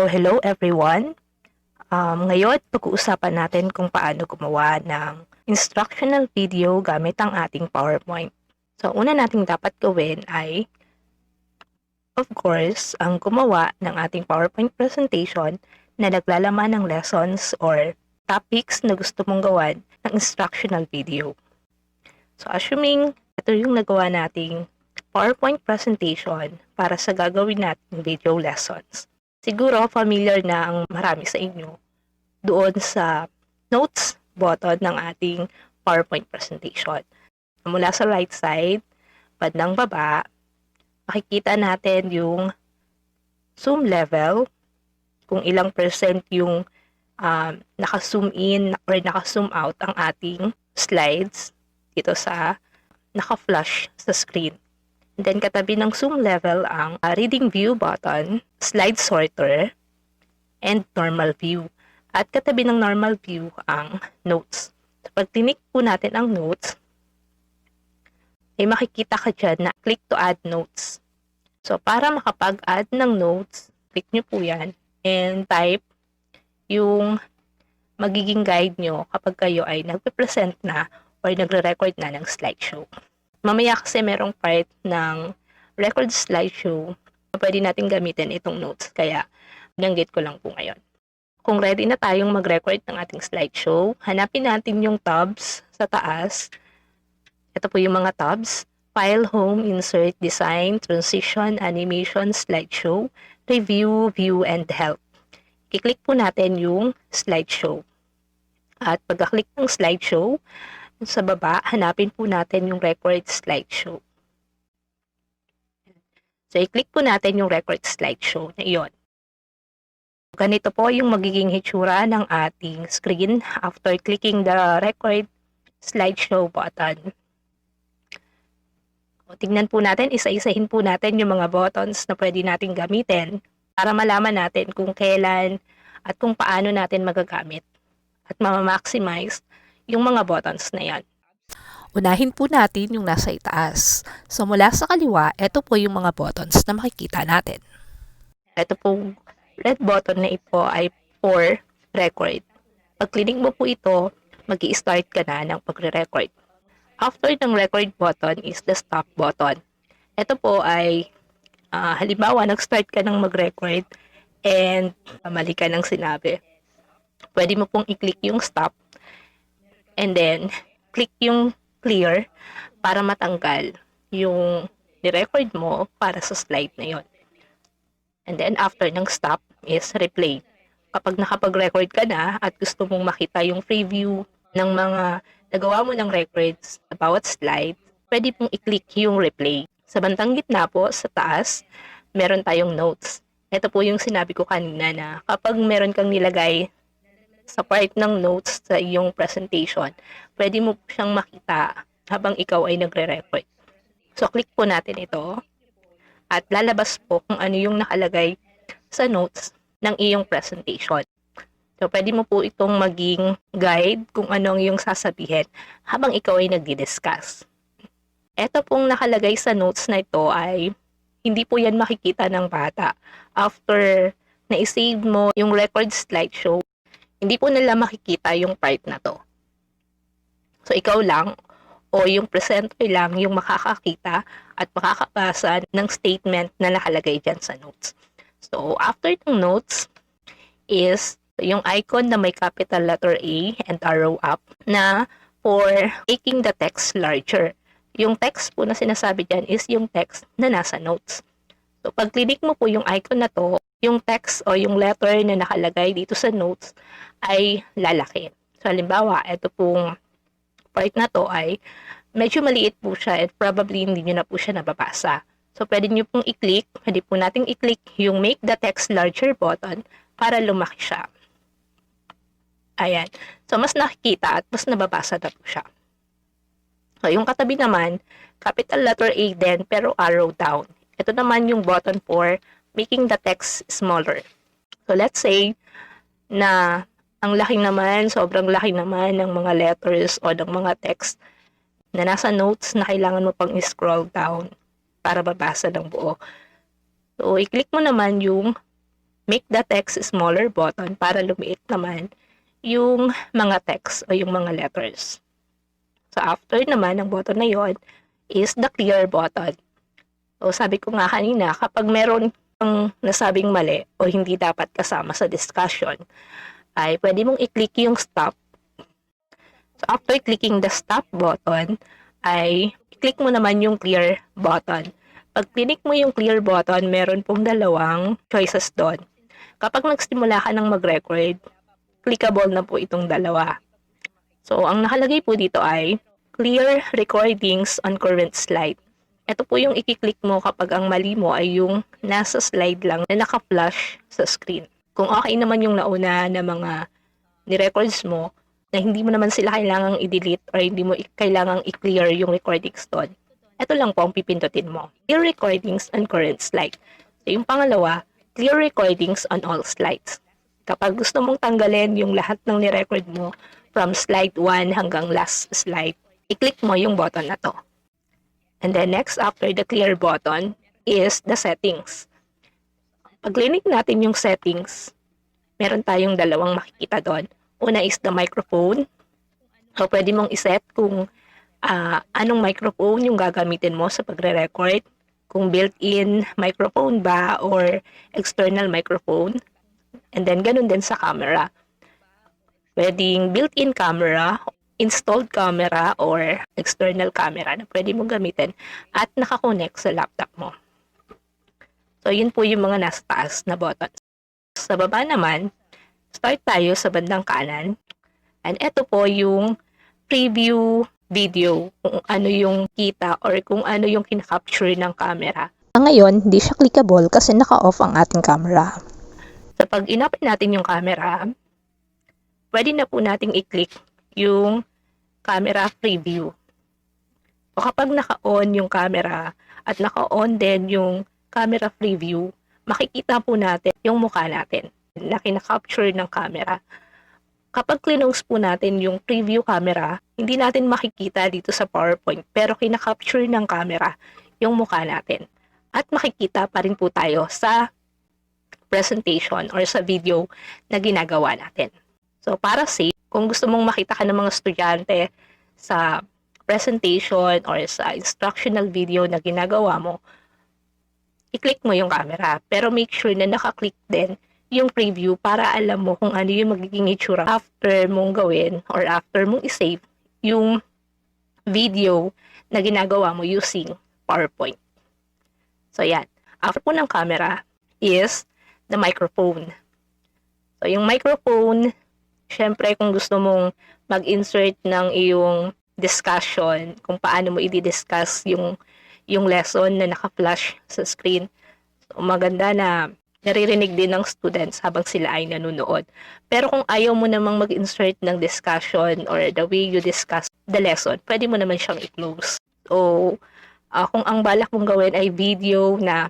So, hello everyone. Ngayon, pag-uusapan natin kung paano gumawa ng instructional video gamit ang ating PowerPoint. So, una nating dapat gawin ay, of course, ang gumawa ng ating PowerPoint presentation na naglalaman ng lessons or topics na gusto mong gawan ng instructional video. So, assuming ito yung nagawa nating PowerPoint presentation para sa gagawin nating video lessons. Siguro familiar na ang marami sa inyo doon sa notes button ng ating PowerPoint presentation. Mula sa right side, bandang baba, makikita natin yung zoom level, kung ilang percent yung naka-zoom in or naka-zoom out ang ating slides dito sa naka-flash sa screen. Then, katabi ng zoom level ang reading view button, slide sorter, and normal view. At katabi ng normal view ang notes. So, pag tinik po natin ang notes, ay makikita ka dyan na click to add notes. So, para makapag-add ng notes, click nyo po yan and type yung magiging guide nyo kapag kayo ay nagpe-present na or nagre-record na ng slideshow. Mamaya kasi merong part ng record slideshow na pwede natin gamitin itong notes. Kaya, binanggit ko lang po ngayon. Kung ready na tayong mag-record ng ating slideshow, hanapin natin yung tabs sa taas. Ito po yung mga tabs. File, Home, Insert, Design, Transition, Animation, Slideshow, Review, View, and Help. I-click po natin yung slideshow. At pagka-click ng slideshow, sa baba, hanapin po natin yung record slideshow. So, i-click po natin yung record slideshow na iyon. Ganito po yung magiging hitsura ng ating screen after clicking the record slideshow button. O, tingnan po natin, isa-isahin po natin yung mga buttons na pwede natin gamitin para malaman natin kung kailan at kung paano natin magagamit at ma-maximize yung mga buttons na yan. Unahin po natin yung nasa itaas. So, mula sa kaliwa, ito po yung mga buttons na makikita natin. Ito pong red button na ito ay for record. Pag click mo po ito, mag-i-start ka na ng pagre-record. After ng record button is the stop button. Ito po ay, halimbawa, nag-start ka ng mag-record and mali ka ng sinabi. Pwede mo pong i-click yung stop and then click yung clear para matanggal yung ni-record mo para sa slide na yon. And then after ng stop is replay. Kapag nakapag-record ka na at gusto mong makita yung preview ng mga nagawa mo ng records sa bawat slide, pwede pong i-click yung replay. Sa bandang gitna po, sa taas, meron tayong notes. Ito po yung sinabi ko kanina na kapag meron kang nilagay sa part ng notes sa iyong presentation, pwede mo siyang makita habang ikaw ay nagre-record. So, click po natin ito at lalabas po kung ano yung nakalagay sa notes ng iyong presentation. So, pwede mo po itong maging guide kung ano ang iyong sasabihin habang ikaw ay nagdi-discuss. Ito pong nakalagay sa notes na ito ay hindi po yan makikita ng bata. After na i-save mo yung record slideshow, hindi po nila makikita yung part na to. So, ikaw lang o yung presenter lang yung makakakita at makakabasa ng statement na nakalagay dyan sa notes. So, after ng notes is yung icon na may capital letter A and arrow up na for making the text larger. Yung text po na sinasabi dyan is yung text na nasa notes. So, pag click mo po yung icon na to, yung text o yung letter na nakalagay dito sa notes ay lalaki. So, halimbawa, ito pong part na to ay medyo maliit po siya and probably hindi nyo na po siya nababasa. So, pwede nyo pong i-click, pwede po nating i-click yung make the text larger button para lumaki siya. Ayan. So, mas nakikita at mas nababasa na po siya. So, yung katabi naman, capital letter A din pero arrow down. Ito naman yung button for making the text smaller. So, let's say na ang laki naman, sobrang laki naman ng mga letters o ng mga text na nasa notes na kailangan mo pang i-scroll down para babasa ng buo. So, i-click mo naman yung make the text smaller button para lumiit naman yung mga text o yung mga letters. So, after naman ng button na yon is the clear button. So, sabi ko nga kanina, kapag meron kang nasabing mali o hindi dapat kasama sa discussion, ay pwede mong i-click yung stop. So, after clicking the stop button, ay i-click mo naman yung clear button. Pag click mo yung clear button, meron pong dalawang choices doon. Kapag nagsimula ka ng mag-record, clickable na po itong dalawa. So, ang nakalagay po dito ay clear recordings on current slide. Ito po yung i-click mo kapag ang mali mo ay yung nasa slide lang na naka-flash sa screen. Kung okay naman yung nauna na mga ni-records mo, na hindi mo naman sila kailangang i-delete or hindi mo kailangang i-clear yung recordings doon, ito lang po ang pipindutin mo. Clear recordings on current slide. So, yung pangalawa, clear recordings on all slides. Kapag gusto mong tanggalin yung lahat ng ni-record mo from slide 1 hanggang last slide, i-click mo yung button na to. And then next after the clear button is the settings. Pag click natin yung settings, meron tayong dalawang makikita doon. Una is the microphone. So pwede mong iset kung anong microphone yung gagamitin mo sa pagre-record. Kung built-in microphone ba or external microphone. And then, ganun din sa camera. Pwedeng built-in camera, installed camera, or external camera na pwede mong gamitin at nakakonect sa laptop mo. So, yun po yung mga nasa taas na buttons. Sa baba naman, start tayo sa bandang kanan. And ito po yung preview video, kung ano yung kita or kung ano yung kinakapture ng camera. Ngayon, hindi siya clickable kasi naka-off ang ating camera. So, pag in-open natin yung camera, pwede na po nating i-click yung camera preview. O kapag naka-on yung camera at naka-on din yung camera preview, makikita po natin yung mukha natin na kinakapture ng camera. Kapag clinose po natin yung preview camera, hindi natin makikita dito sa PowerPoint pero kinakapture ng camera yung mukha natin. At makikita pa rin po tayo sa presentation or sa video na ginagawa natin. So, para safe, kung gusto mong makita ka ng mga estudyante sa presentation or sa instructional video na ginagawa mo, i-click mo yung camera. Pero make sure na naka-click din yung preview para alam mo kung ano yung magiging itsura after mong gawin or after mong i-save yung video na ginagawa mo using PowerPoint. So, yan. After po ng camera is the microphone. So, yung microphone, syempre kung gusto mong mag-insert ng iyong discussion, kung paano mo i-discuss yung lesson na naka-flash sa screen. So, maganda na naririnig din ng students habang sila ay nanonood. Pero kung ayaw mo namang mag-insert ng discussion or the way you discuss the lesson, pwede mo naman siyang i-close. So, kung ang balak mong gawin ay video na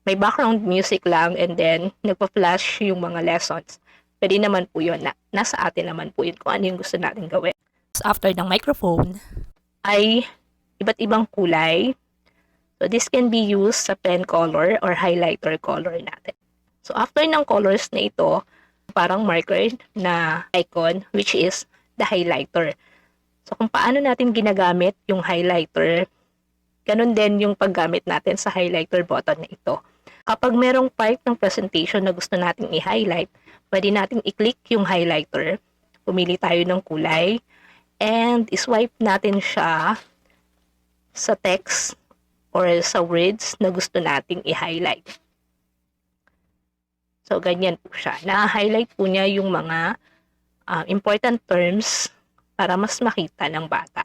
may background music lang and then nagpa-flash yung mga lessons, pwede naman po yun. Nasa atin naman po yun kung ano yung gusto natin gawin. After ng microphone, ay iba't ibang kulay. So, this can be used sa pen color or highlighter color natin. So, after ng colors na ito, parang marker na icon, which is the highlighter. So, kung paano natin ginagamit yung highlighter, ganun din yung paggamit natin sa highlighter button na ito. Kapag merong part ng presentation na gusto nating i-highlight, pwede nating i-click yung highlighter, pumili tayo ng kulay, and i-swipe natin siya sa text or sa words na gusto nating i-highlight. So, ganyan po siya. Na-highlight po niya yung mga important terms para mas makita ng bata.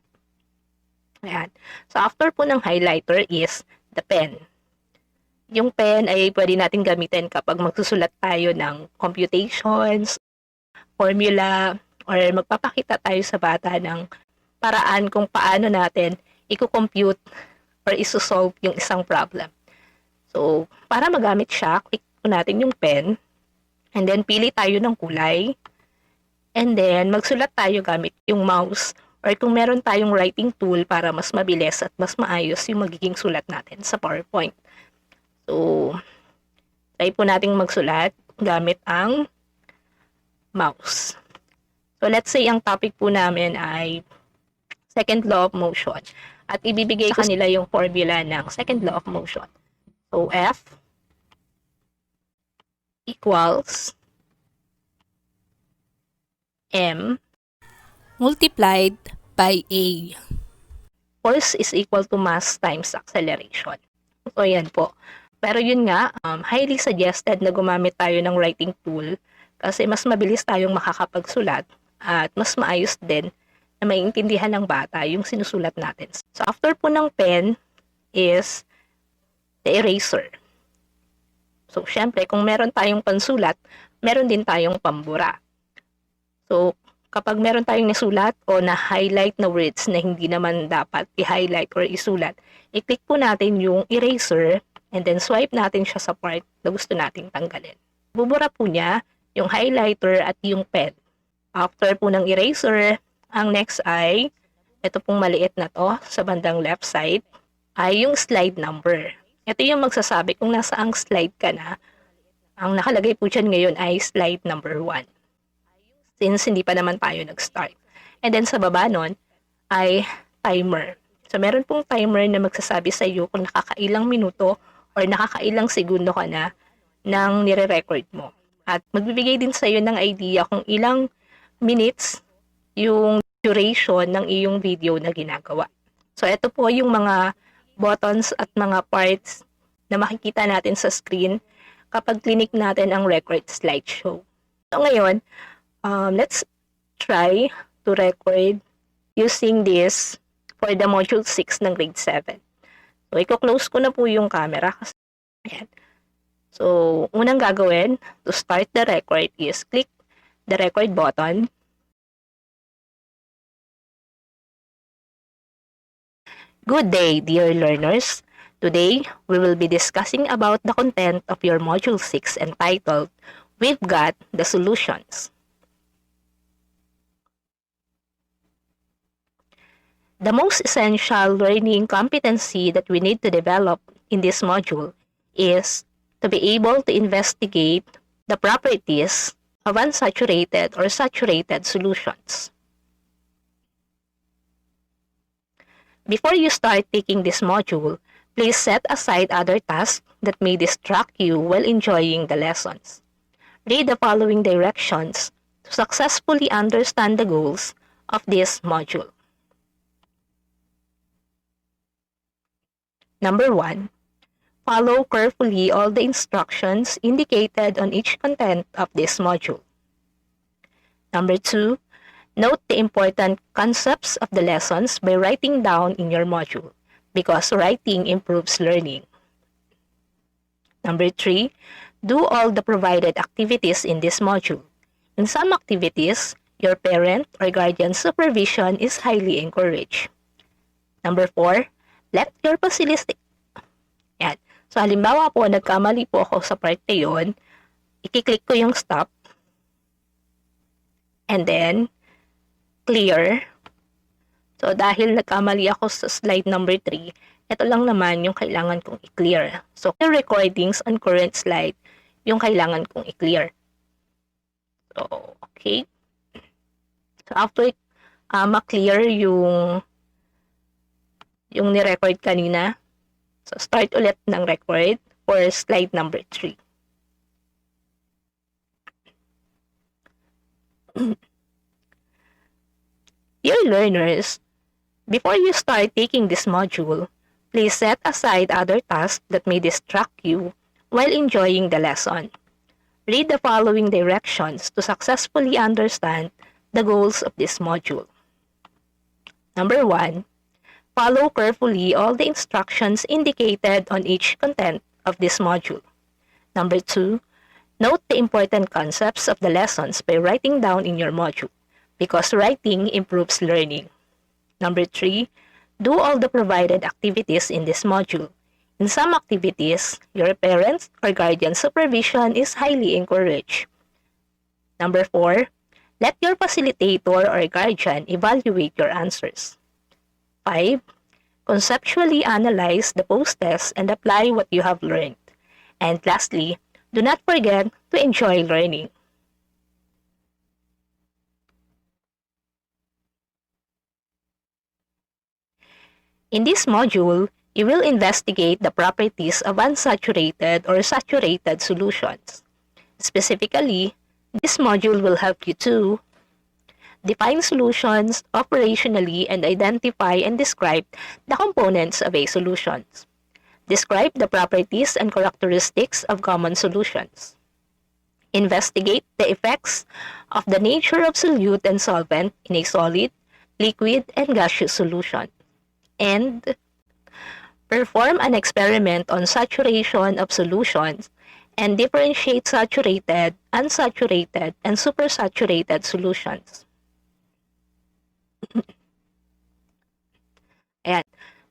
Ayan. So, after po ng highlighter is the pen. Yung pen ay pwede natin gamitin kapag magsusulat tayo ng computations, formula, or magpapakita tayo sa bata ng paraan kung paano natin i-compute or isosolve yung isang problem. So, para magamit siya, click po natin yung pen, and then pili tayo ng kulay, and then magsulat tayo gamit yung mouse, or kung meron tayong writing tool para mas mabilis at mas maayos yung magiging sulat natin sa PowerPoint. So, try po nating magsulat. gamit ang mouse. So let's say ang topic po namin ay second law of motion. At ibibigay sa kanila yung formula ng second law of motion. So F equals M multiplied by A. Force is equal to mass times acceleration. So yan po. Pero yun nga, highly suggested na gumamit tayo ng writing tool kasi mas mabilis tayong makakapagsulat at mas maayos din na maiintindihan ng bata yung sinusulat natin. So after po ng pen is the eraser. So syempre kung meron tayong pansulat, meron din tayong pambura. So kapag meron tayong nasulat o na-highlight na words na hindi naman dapat i-highlight or isulat, i-click po natin yung eraser and then swipe natin siya sa part na gusto nating tanggalin. Bubura po niya yung highlighter at yung pen. After po ng eraser, ang next ay, ito pong maliit na to sa bandang left side, ay yung slide number. Ito yung magsasabi kung nasaang slide ka na. Ang nakalagay po dyan ngayon ay slide number 1. Since hindi pa naman tayo nag-start. And then sa baba nun ay timer. So meron pong timer na magsasabi sa iyo kung nakakailang minuto or nakakailang segundo ka na ng nire-record mo. At magbibigay din sa iyo ng idea kung ilang minutes yung duration ng iyong video na ginagawa. So ito po yung mga buttons at mga parts na makikita natin sa screen kapag clinic natin ang record slideshow. So ngayon, let's try to record using this for the module 6 ng grade 7. So i-close ko na po yung camera. Ayan. So unang gagawin to start the record is click the record button. Good day, dear learners. Today, we will be discussing about the content of your Module 6 entitled, We've Got the Solutions. The most essential learning competency that we need to develop in this module is to be able to investigate the properties of unsaturated or saturated solutions. Before you start taking this module, please set aside other tasks that may distract you while enjoying the lessons. Read the following directions to successfully understand the goals of this module. Number 1. Follow carefully all the instructions indicated on each content of this module. Number 2. Note the important concepts of the lessons by writing down in your module, because writing improves learning. Number 3. Do all the provided activities in this module. In some activities, your parent or guardian supervision is highly encouraged. Number 4. Let your facilitate. Yan. So, halimbawa po, nagkamali po ako sa part na yun, i-click ko yung stop, and then, clear. So, dahil nagkamali ako sa slide number 3, ito lang naman yung kailangan kong i-clear. So, the recordings on current slide, yung kailangan kong i-clear. So, okay. So, after ma-clear yung ni-record kanina, so, start ulit ng record for slide number 3. Dear learners, before you start taking this module, please set aside other tasks that may distract you while enjoying the lesson. Read the following directions to successfully understand the goals of this module. Number 1. Follow carefully all the instructions indicated on each content of this module. Number 2. Note the important concepts of the lessons by writing down in your module, because writing improves learning. Number 3. Do all the provided activities in this module. In some activities, your parents or guardian supervision is highly encouraged. Number 4. Let your facilitator or guardian evaluate your answers. 5. Conceptually analyze the post-test and apply what you have learned. And lastly, Do not forget to enjoy learning. In this module, you will investigate the properties of unsaturated or saturated solutions. Specifically, this module will help you to define solutions operationally and identify and describe the components of a solution. Describe the properties and characteristics of common solutions. Investigate the effects of the nature of solute and solvent in a solid, liquid, and gaseous solution. And perform an experiment on saturation of solutions and differentiate saturated, unsaturated, and supersaturated solutions. Ayan.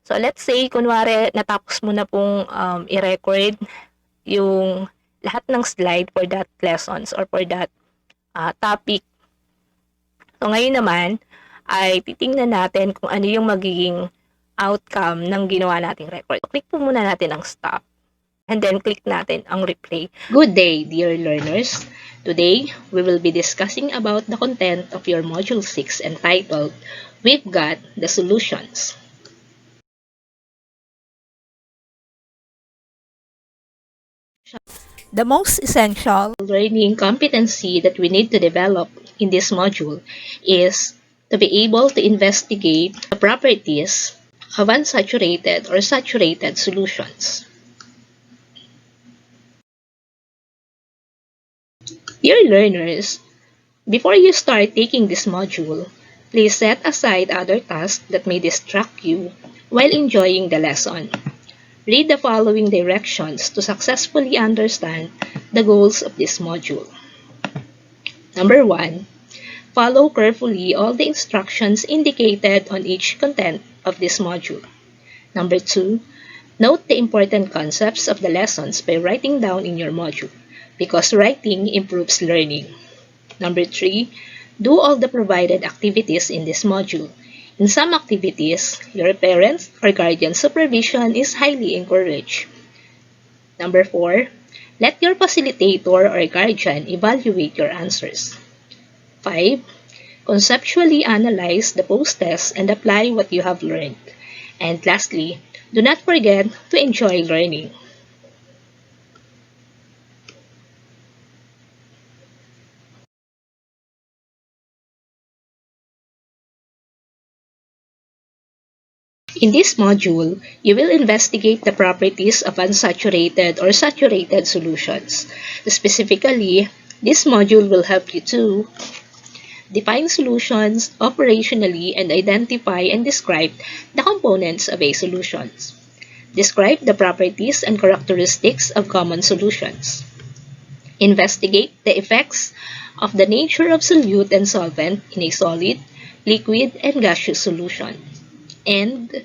So, let's say, kunwari, natapos mo na pong i-record yung lahat ng slide for that lessons or for that topic. So, ngayon naman, ay titingnan natin kung ano yung magiging outcome ng ginawa nating record. So, click po muna natin ang stop. And then, click natin ang replay. Good day, dear learners. Today, we will be discussing about the content of your Module 6 entitled, We've Got the Solutions. The most essential learning competency that we need to develop in this module is to be able to investigate the properties of unsaturated or saturated solutions. Dear learners, before you start taking this module, please set aside other tasks that may distract you while enjoying the lesson. Read the following directions to successfully understand the goals of this module. Number 1. Follow carefully all the instructions indicated on each content of this module. Number 2. Note the important concepts of the lessons by writing down in your module, because writing improves learning. Number 3. Do all the provided activities in this module. In some activities, your parents' or guardian supervision is highly encouraged. Number 4. Let your facilitator or guardian evaluate your answers. 5. Conceptually analyze the post-test and apply what you have learned. And lastly, do not forget to enjoy learning. In this module, you will investigate the properties of unsaturated or saturated solutions. Specifically, this module will help you to define solutions operationally and identify and describe the components of a solution. Describe the properties and characteristics of common solutions. Investigate the effects of the nature of solute and solvent in a solid, liquid, and gaseous solution. And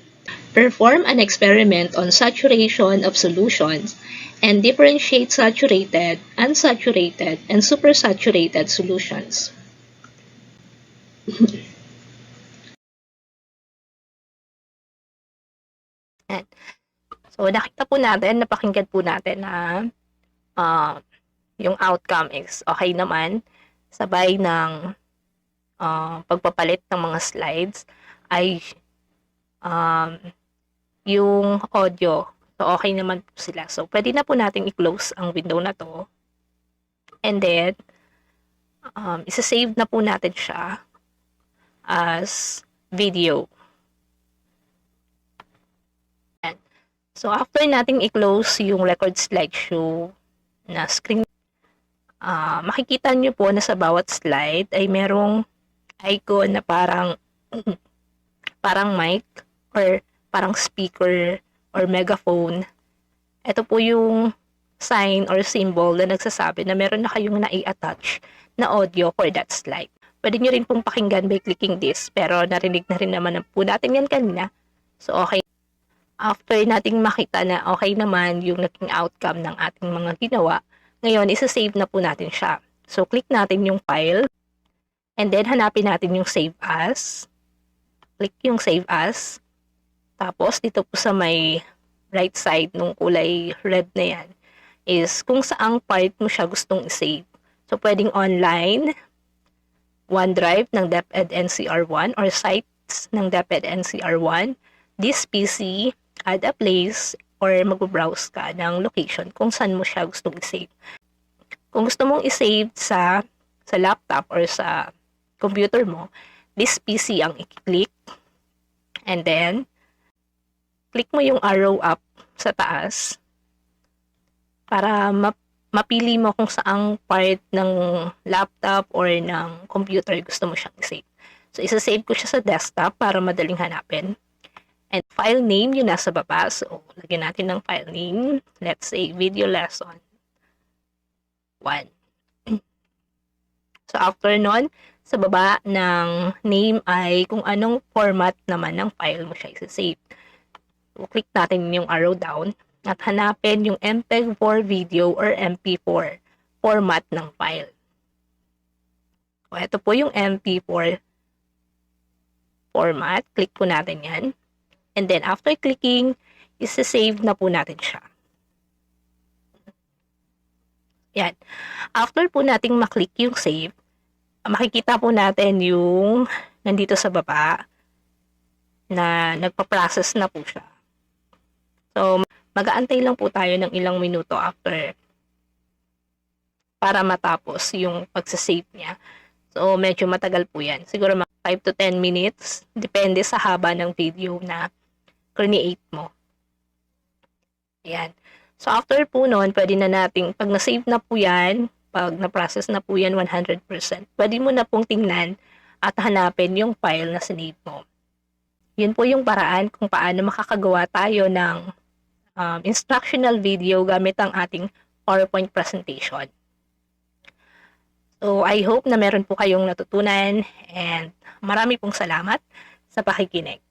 perform an experiment on saturation of solutions and differentiate saturated, unsaturated, and supersaturated solutions. So, nakita po natin, napakinggan po natin na yung outcome is okay naman. Sabay ng pagpapalit ng mga slides ay yung audio. So, okay naman po sila. So, pwede na po natin i-close ang window na to. And then, isa-save na po natin siya as video. And, so, after nating i-close yung record slideshow na screen, makikita nyo po na sa bawat slide ay merong icon na parang mic or parang speaker or megaphone. Ito po yung sign or symbol na nagsasabi na meron na kayong nai-attach na audio for that slide. Pwede nyo rin pong pakinggan by clicking this, pero narinig na rin naman po natin yan kanina. So, okay. After nating makita na okay naman yung naging outcome ng ating mga ginawa, ngayon, isa-save na po natin siya. So, click natin yung file, and then hanapin natin yung save as. Click yung save as. Tapos, dito po sa may right side nung kulay red na yan, is kung saang part mo siya gustong i-save. So, pwedeng online, OneDrive ng DepEd NCR1 or sites ng DepEd NCR1. This PC, add a place, or mag-browse ka ng location kung saan mo siya gustong i-save. Kung gusto mong i-save sa laptop or sa computer mo, this PC ang i-click. And then, click mo yung arrow up sa taas para mapili mo kung saang part ng laptop or ng computer gusto mo siyang i-save. So, isa-save ko siya sa desktop para madaling hanapin. And file name yung nasa baba. So, lagyan natin ng file name. Let's say, video lesson 1. So, after nun, sa baba ng name ay kung anong format naman ng file mo siya isa-save. So, click natin yung arrow down at hanapin yung MPEG-4 video or MP4 format ng file. So, ito po yung MP4 format. Click po natin yan. And then, after clicking, isa-save na po natin siya. Yan. After po nating maklik yung save, makikita po natin yung nandito sa baba na nagpa-process na po siya. So, mag-aantay lang po tayo ng ilang minuto after para matapos yung pagsasave niya. So, medyo matagal po yan. Siguro 5 to 10 minutes. Depende sa haba ng video na create mo. Ayan. So, after po nun, pwede na nating, pag na-save na po yan, pag na-process na po yan 100%, pwede mo na pong tingnan at hanapin yung file na sinave mo. Yun po yung paraan kung paano makakagawa tayo ng instructional video gamit ang ating PowerPoint presentation. So, I hope na meron po kayong natutunan and marami pong salamat sa pakikinig.